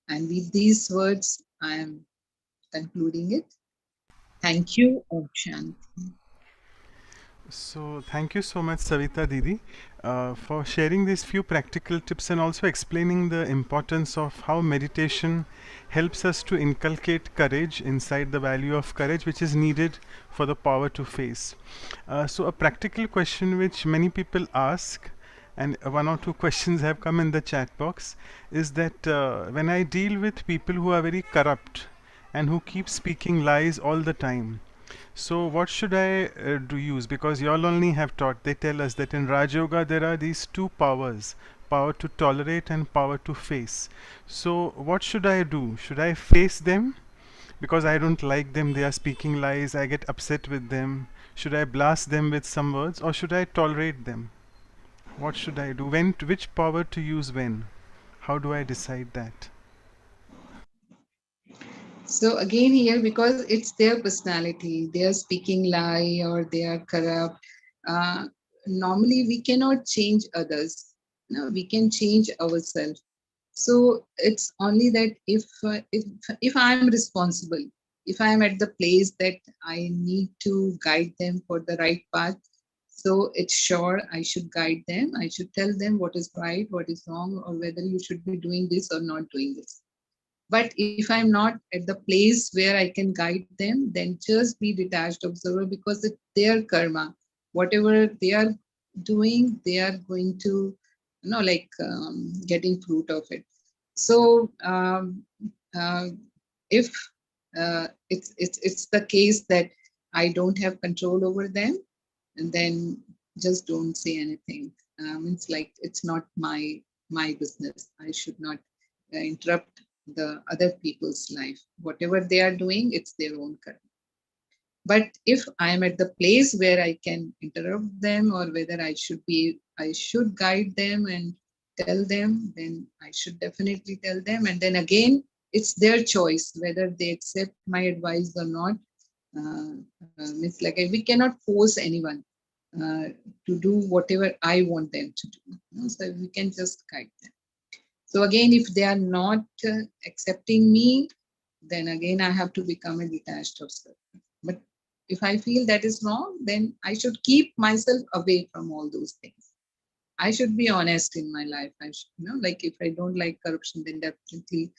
And with these words, I am concluding it. Thank you, Om Shanti. So thank you so much, Savita Didi, for sharing these few practical tips and also explaining the importance of how meditation helps us to inculcate courage inside the value of courage, which is needed for the power to face. So a practical question which many people ask, and one or two questions have come in the chat box, is that when I deal with people who are very corrupt and who keep speaking lies all the time, so what should I do use? Because y'all only have taught, they tell us that in Raj Yoga there are these two powers, power to tolerate and power to face. So what should I do? Should I face them? Because I don't like them, they are speaking lies, I get upset with them. Should I blast them with some words, or should I tolerate them? What should I do? Which power to use when? How do I decide that? So again here, because it's their personality, they are speaking lie or they are corrupt. Uh, Normally, we cannot change others. No, we can change ourselves. So it's only that if I am responsible, if I am at the place that I need to guide them for the right path, so it's sure I should guide them. I should tell them what is right, what is wrong, or whether you should be doing this or not doing this. But if I'm not at the place where I can guide them, then just be detached observer, because it's their karma. Whatever they are doing, they are going to, getting fruit of it. So uh, if it's the case that I don't have control over them, and then just don't say anything. It's like it's not my business. I should not interrupt the other people's life. Whatever they are doing, it's their own karma. But if I am at the place where I can interrupt them, or whether I should guide them and tell them, then I should definitely tell them. And then again, it's their choice whether they accept my advice or not. It's like we cannot force anyone uh, to do whatever I want them to do. So we can just guide them. So again, if they are not accepting me, then again I have to become a detached observer. But if I feel that is wrong, then I should keep myself away from all those things. I should be honest in my life. I should, like if I don't like corruption, then definitely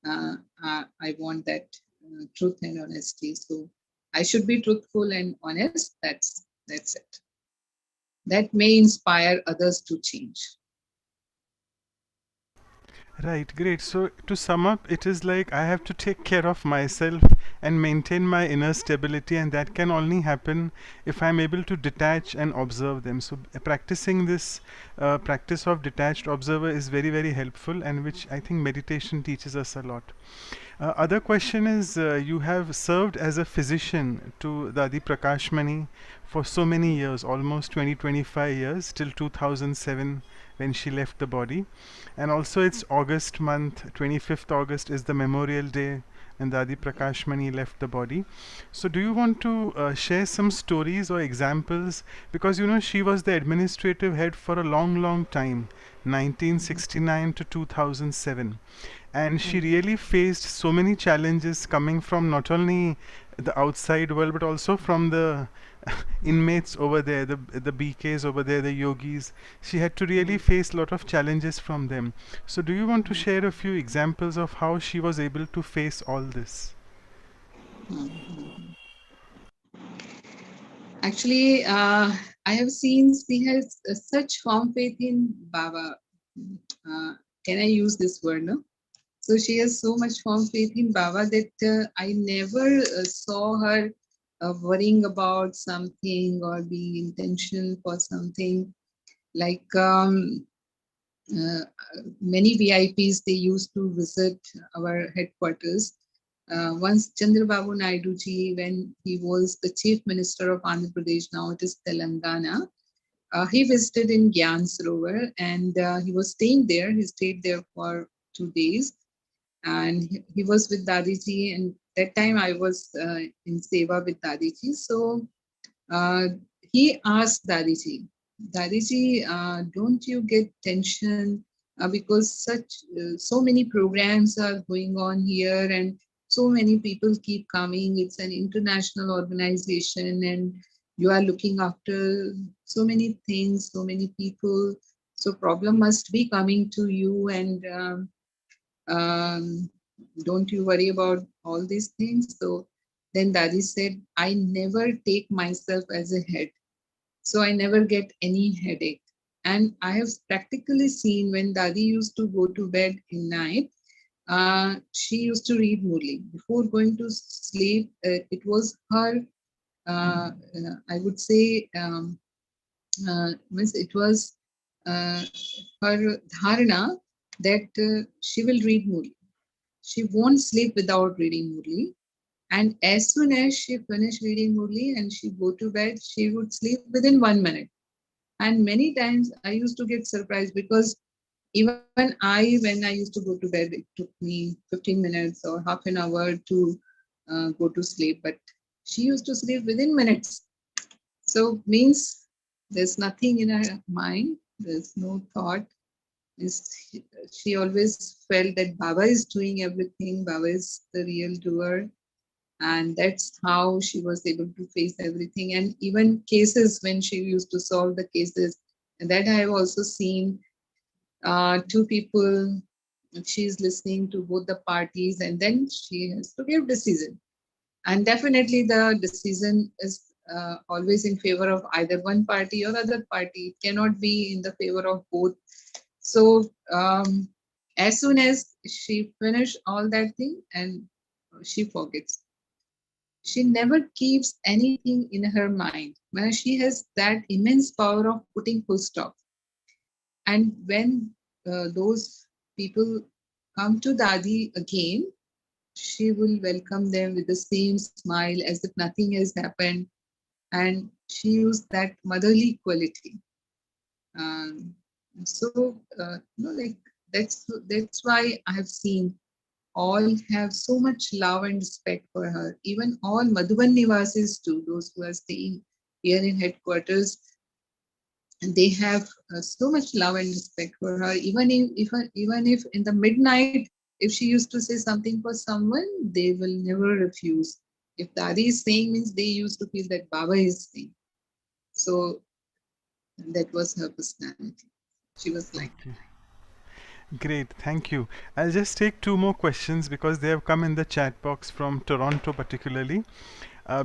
I want that truth and honesty. So I should be truthful and honest. That's it. That may inspire others to change. Right, great. So to sum up, it is like I have to take care of myself and maintain my inner stability, and that can only happen if I'm able to detach and observe them. So practicing this practice of detached observer is very, very helpful, and which I think meditation teaches us a lot. Other question is, you have served as a physician to Dadi Prakashmani for so many years, almost 20-25 years, till 2007 when she left the body. And also it's August month, 25th August is the memorial day when Dadi Prakashmani left the body. So do you want to share some stories or examples? Because she was the administrative head for a long, long time, 1969 to 2007. And she really faced so many challenges coming from not only the outside world but also from the inmates over there, the BKs over there, the yogis. She had to really face a lot of challenges from them. So do you want to share a few examples of how she was able to face all this? Actually, I have seen she has such firm faith in Baba. Uh, can I use this word? No? So she has so much firm faith in Baba that I never saw her worrying about something or being intentional for something. Like uh, many VIPs, they used to visit our headquarters. Once Chandrababu Naidu ji, when he was the chief minister of Andhra Pradesh, now it is Telangana, he visited in Gyan Sarovar, and he was staying there. He stayed there for 2 days, and he was with Dadiji. And that time I was in Seva with Dadiji. So uh, he asked Dadiji, don't you get tension because so many programs are going on here, and so many people keep coming. It's an international organization, and you are looking after so many things, so many people. So problem must be coming to you, and um, don't you worry about all these things. So then Dadi said, I never take myself as a head. So I never get any headache. And I have practically seen when Dadi used to go to bed in night, she used to read Murli. Before going to sleep, it was her, I would say, means it was uh, her dharana that she will read Murli. She won't sleep without reading Murli. And as soon as she finished reading Murli and she go to bed, she would sleep within 1 minute. And many times I used to get surprised because even I, when I used to go to bed, it took me 15 minutes or half an hour to go to sleep. But she used to sleep within minutes. So means there's nothing in her mind. There's no thought. She always felt that Baba is doing everything. Baba is the real doer, and that's how she was able to face everything. And even cases, when she used to solve the cases, and that I have also seen, two people, she's listening to both the parties, and then she has to give decision. And definitely the decision is always in favor of either one party or other party. It cannot be in the favor of both. So as soon as she finished all that thing, and she forgets, she never keeps anything in her mind. When she has that immense power of putting full stop. And when those people come to Dadi again, she will welcome them with the same smile as if nothing has happened. And she used that motherly quality. Um, like that's why I have seen all have so much love and respect for her. Even all Madhuban Nivasis too, those who are staying here in headquarters, and they have so much love and respect for her. Even if in the midnight, if she used to say something for someone, they will never refuse. If Dadi is saying, means they used to feel that Baba is saying. So that was her personality. She was like Okay. Great, thank you. I'll just take two more questions because they have come in the chat box from Toronto, particularly.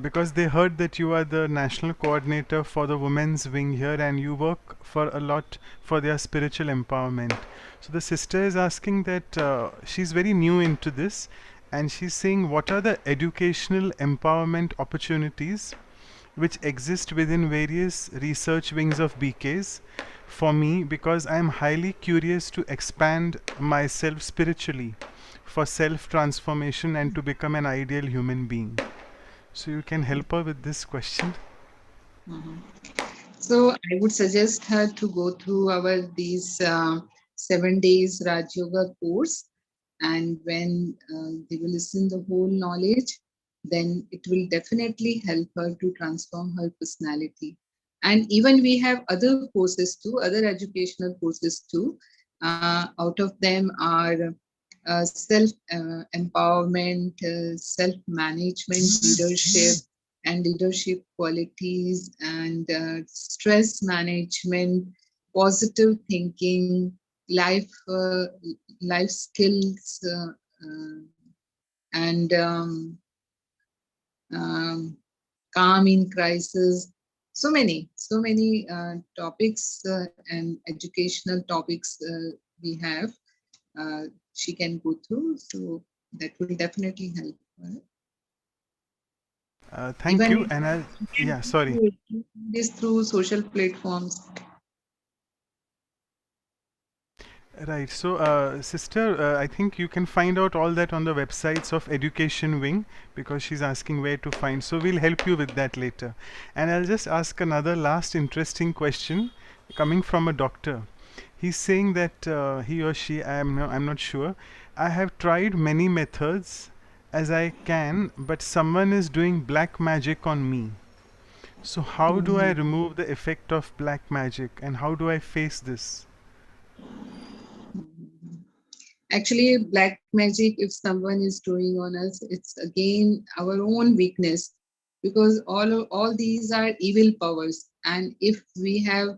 Because they heard that you are the national coordinator for the women's wing here and you work for a lot for their spiritual empowerment. So the sister is asking that she's very new into this and she's saying what are the educational empowerment opportunities which exist within various research wings of BKs for me because I am highly curious to expand myself spiritually for self transformation and to become an ideal human being. So you can help her with this question. Mhm. So I would suggest her to go through our these 7 days Raj Yoga course, and when they will listen the whole knowledge, then it will definitely help her to transform her personality. And even we have other courses too, other educational courses too. Out of them are self empowerment, self management, leadership, and leadership qualities, and stress management, positive thinking, life skills, and um, calm in crisis. So many topics and educational topics we have. Uh, she can go through, so that will definitely help her. Thank you. Even And I'll, yeah, sorry. this through social platforms. Right. So, sister, I think you can find out all that on the websites of Education Wing because she's asking where to find. So, we'll help you with that later. And I'll just ask another last interesting question coming from a doctor. He's saying that he or she, I'm not sure, I have tried many methods as I can, but someone is doing black magic on me. So, how do I Mhm. remove the effect of black magic and how do I face this? Actually, black magic, if someone is doing on us, it's again our own weakness, because all these are evil powers. And if we have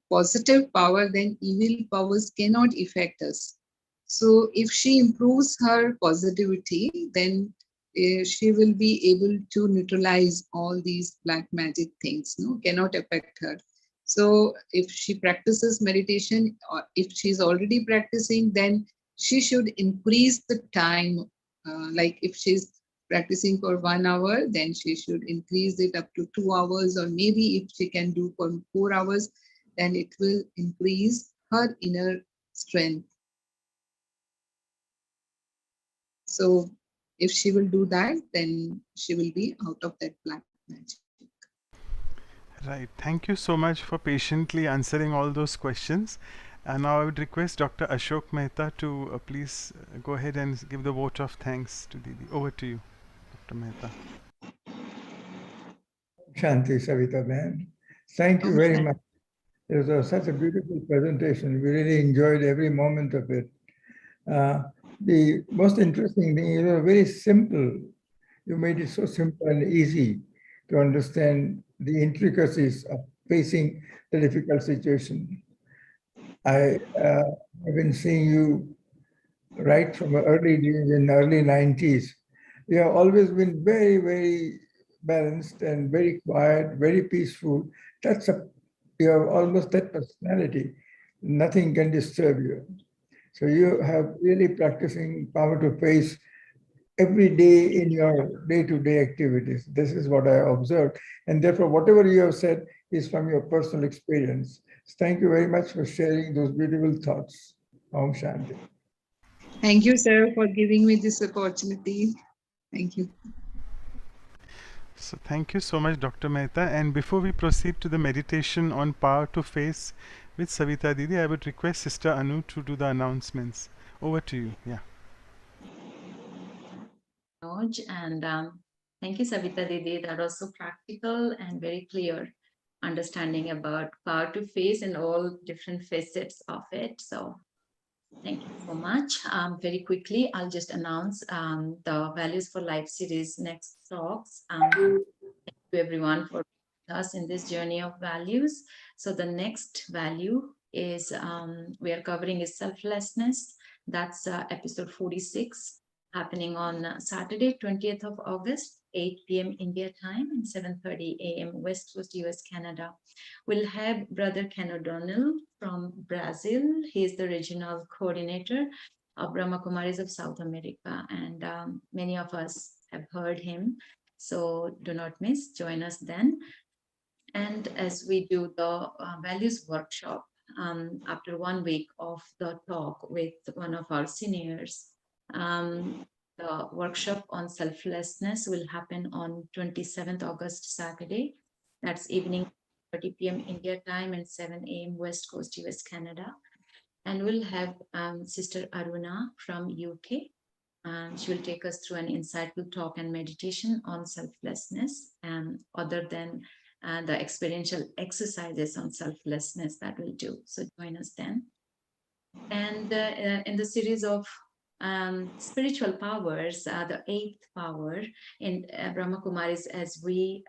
positive power, then evil powers cannot affect us. So if she improves her positivity, then she will be able to neutralize all these black magic things, no, cannot affect her. So if she practices meditation, or if she's already practicing, then she should increase the time. Like if she's practicing for 1 hour, then she should increase it up to 2 hours, or maybe if she can do for 4 hours, then it will increase her inner strength. So if she will do that, then she will be out of that black magic. Right. Thank you so much for patiently answering all those questions. And now I would request Dr. Ashok Mehta to please go ahead and give the vote of thanks to Didi. Over to you, Dr. Mehta. Shanti, Savita, man. Thank you Om very Shanti. much. It was such a beautiful presentation. We really enjoyed every moment of it. The most interesting thing, very simple. You made it so simple and easy to understand the intricacies of facing the difficult situation. I have been seeing you right from early days in early 90s. You have always been very, very balanced and very quiet, very peaceful. You have almost that personality. Nothing can disturb you. So you have really practicing power to face every day in your day-to-day activities. This is what I observed. And therefore, whatever you have said is from your personal experience. Thank you very much for sharing those beautiful thoughts. Om Shanti. Thank you, sir, for giving me this opportunity. Thank you. So thank you so much, Dr. Mehta. And before we proceed to the meditation on power to face with Savita Didi, I would request Sister Anu to do the announcements. Over to you. Yeah. Manoj, and thank you, Savita Didi. That was so practical and very clear understanding about power to face and all different facets of it. So thank you so much. Very quickly, I'll just announce the Values for Life series next talks. Thank you everyone for us in this journey of values. So the next value is we are covering is selflessness. That's episode 46, happening on Saturday, 20th of August, 8 p.m. India time and 7:30 a.m. West Coast, US, Canada. We'll have Brother Ken O'Donnell from Brazil. He is the regional coordinator of Brahma Kumaris of South America, and many of us have heard him. So do not miss, join us then. And as we do the values workshop, after 1 week of the talk with one of our seniors, the workshop on selflessness will happen on 27th August, Saturday. That's evening 30 p.m. India time and 7 a.m. West Coast, US, Canada. And we'll have Sister Aruna from UK. She will take us through an insightful talk and meditation on selflessness, other than the experiential exercises on selflessness that we'll do. So join us then. And in the series of spiritual powers, the eighth power in Brahma Kumaris, as we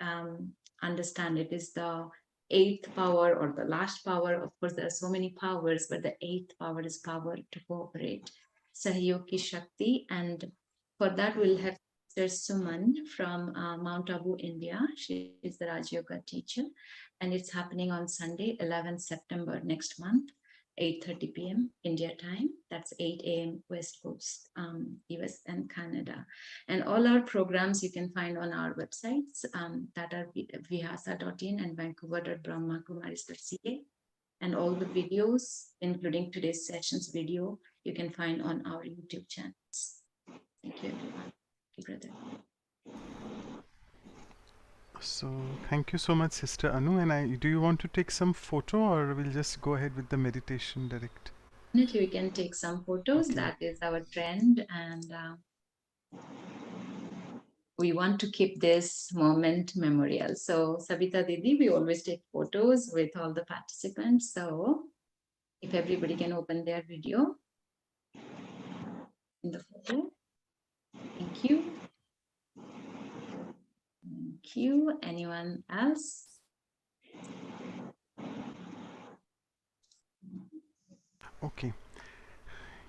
understand it, is the eighth power or the last power. Of course, there are so many powers, but the eighth power is power to cooperate. Sahyog Shakti, and for that we'll have Sister Suman from Mount Abu, India. She is the Raj Yoga teacher, and it's happening on Sunday, 11th September next month, 8:30 p.m. India time. That's 8 a.m. West Coast, US and Canada. And all our programs you can find on our websites that are vihasa.in and vancouver.brahmakumaris.ca. And all the videos, including today's session's video, you can find on our YouTube channels. Thank you, everyone. Thank you, brother. So thank you so much, Sister Anu. And do you want to take some photo, or we'll just go ahead with the meditation direct? Definitely, we can take some photos. Okay. That is our trend, and we want to keep this moment memorial. So Savita Didi, we always take photos with all the participants. So if everybody can open their video in the photo. Thank you. Thank you. Anyone else? Okay.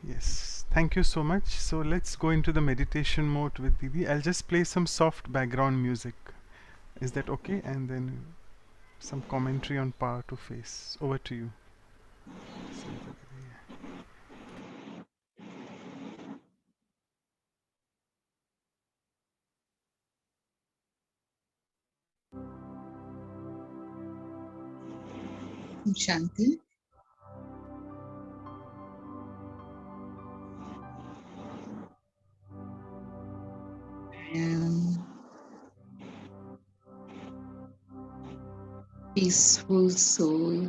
Yes. Thank you so much. So let's go into the meditation mode with Didi. I'll just play some soft background music. Is that okay? And then some commentary on power to face. Over to you. Shanti. And peaceful soul.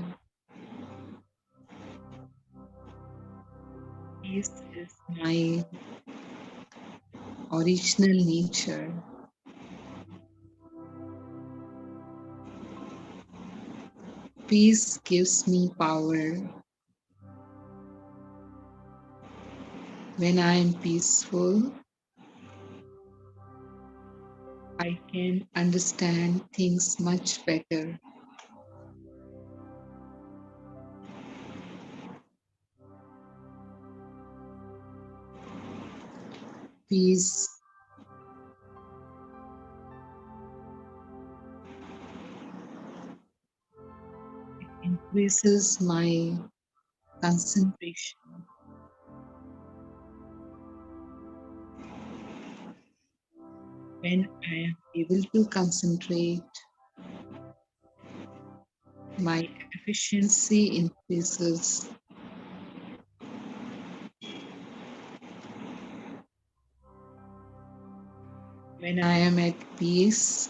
Peace is my original nature. Peace gives me power. When I am peaceful, I can understand things much better. Peace increases my concentration. When I am able to concentrate, my efficiency increases. When I am at peace,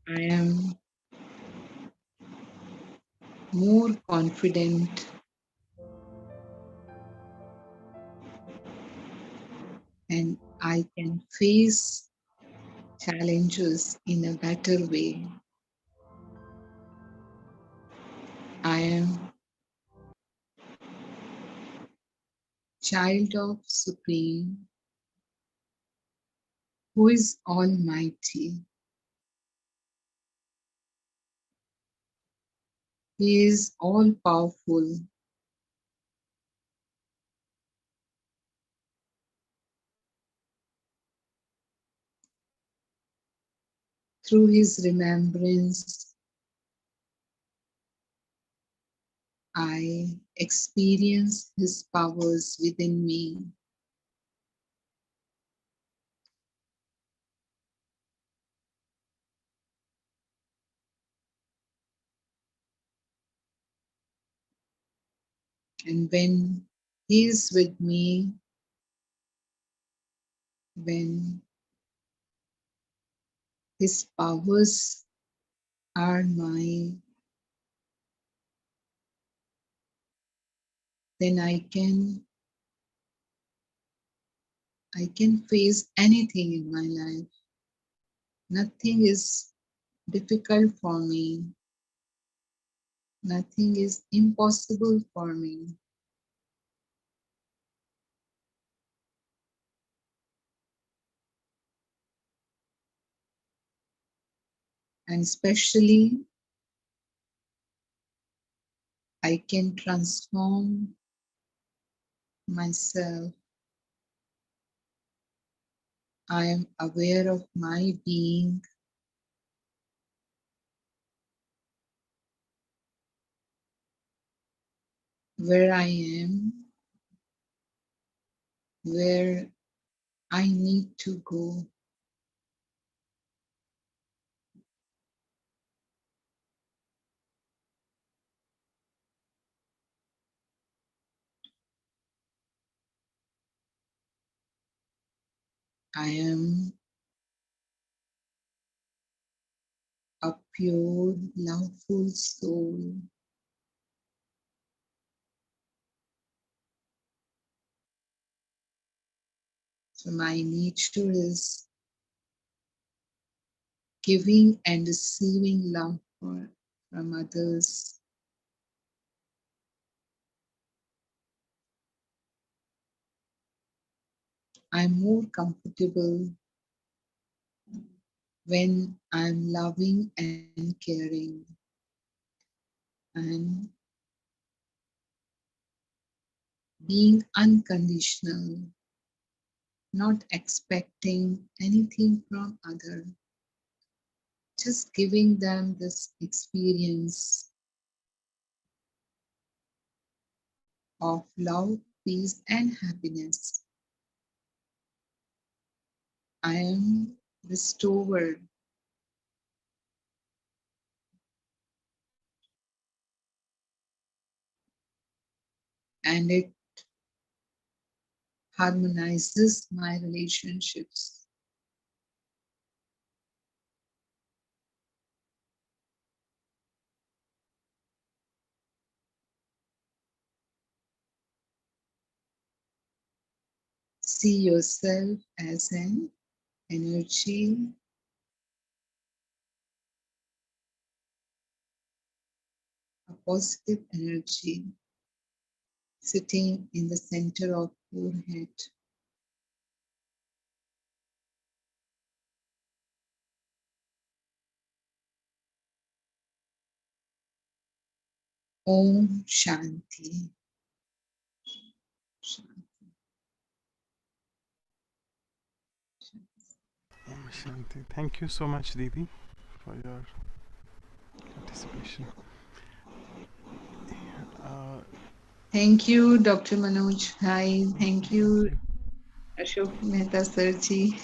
I am more confident and I can face challenges in a better way. I am child of Supreme who is almighty. He is all powerful. Through his remembrance, I experience his powers within me. And when he is with me, when his powers are mine, then I can face anything in my life. Nothing is difficult for me. Nothing is impossible for me. And especially, I can transform myself. I am aware of my being. Where I am, where I need to go. I am a pure, loveful soul. So my nature is giving and receiving love from others. I'm more comfortable when I'm loving and caring and being unconditional, not expecting anything from others, just giving them this experience of love, peace, and happiness. I am restored and it harmonizes my relationships. See yourself as an energy, a positive energy sitting in the center of your head. Om Shanti. Om Shanti. Thank you so much, Didi, for your participation. Uh, Thank you, Dr. Manoj. Hi, thank thank you, you. Ashok Mehta Sarji.